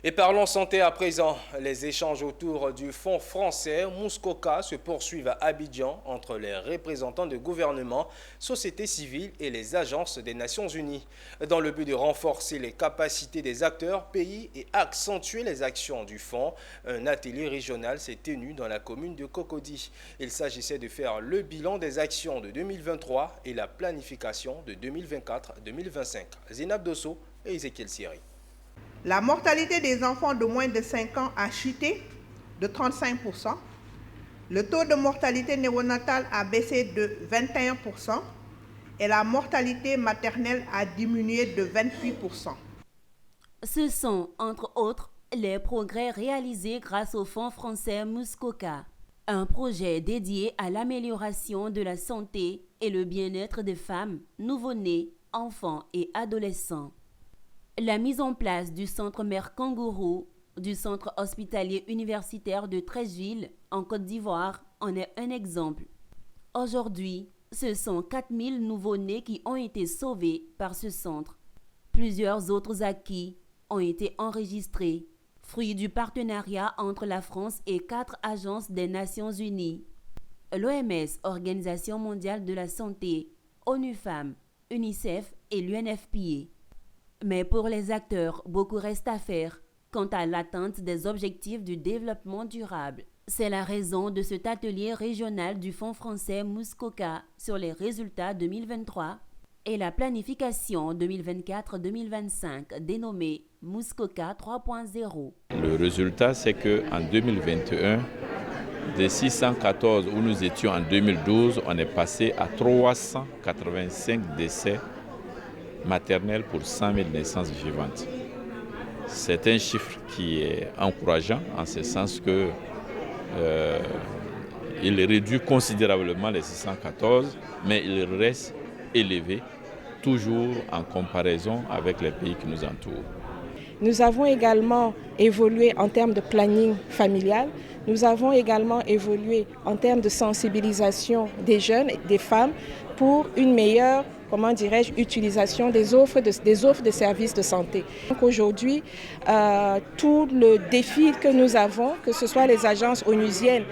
Et parlons santé à présent. Les échanges autour du Fonds français Muskoka se poursuivent à Abidjan entre les représentants de gouvernement, société civile et les agences des Nations Unies, dans le but de renforcer les capacités des acteurs pays et accentuer les actions du fonds. Un atelier régional s'est tenu dans la commune de Cocody. Il s'agissait de faire le bilan des actions de 2023 et la planification de 2024-2025. Zinab Dosso et Ezekiel Siri. La mortalité des enfants de moins de 5 ans a chuté de 35%. Le taux de mortalité néonatale a baissé de 21% et la mortalité maternelle a diminué de 28%. Ce sont, entre autres, les progrès réalisés grâce au Fonds français Muskoka, un projet dédié à l'amélioration de la santé et le bien-être des femmes, nouveau-nés, enfants et adolescents. La mise en place du centre Mère Kangourou, du centre hospitalier universitaire de Treichville, en Côte d'Ivoire, en est un exemple. Aujourd'hui, ce sont 4000 nouveau-nés qui ont été sauvés par ce centre. Plusieurs autres acquis ont été enregistrés, fruit du partenariat entre la France et 4 agences des Nations Unies. L'OMS, Organisation mondiale de la santé, ONU Femmes, UNICEF et l'UNFPA. Mais pour les acteurs, beaucoup reste à faire quant à l'atteinte des objectifs du développement durable. C'est la raison de cet atelier régional du Fonds français Muskoka sur les résultats 2023 et la planification 2024-2025 dénommée Muskoka 3.0. Le résultat, c'est qu'en 2021, des 614 où nous étions en 2012, on est passé à 385 décès maternelle pour 100 000 naissances vivantes. C'est un chiffre qui est encourageant en ce sens que il réduit considérablement les 614, mais il reste élevé toujours en comparaison avec les pays qui nous entourent. Nous avons également évolué en termes de planning familial. Nous avons également évolué en termes de sensibilisation des jeunes et des femmes pour une meilleure utilisation des offres de services de santé. Donc aujourd'hui, tout le défi que nous avons, que ce soit les agences onusiennes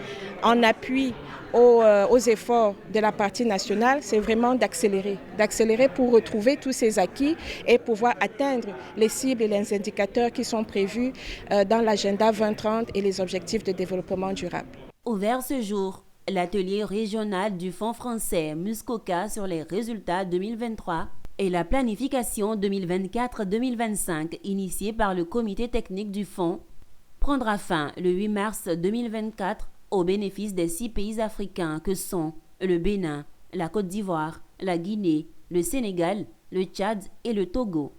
en appui aux efforts de la partie nationale, c'est vraiment d'accélérer pour retrouver tous ces acquis et pouvoir atteindre les cibles et les indicateurs qui sont prévus dans l'agenda 2030 et les objectifs de développement durable. Ouvert ce jour, l'atelier régional du Fonds français Muskoka sur les résultats 2023 et la planification 2024-2025 initiée par le comité technique du Fonds prendra fin le 8 mars 2024 au bénéfice des 6 pays africains que sont le Bénin, la Côte d'Ivoire, la Guinée, le Sénégal, le Tchad et le Togo.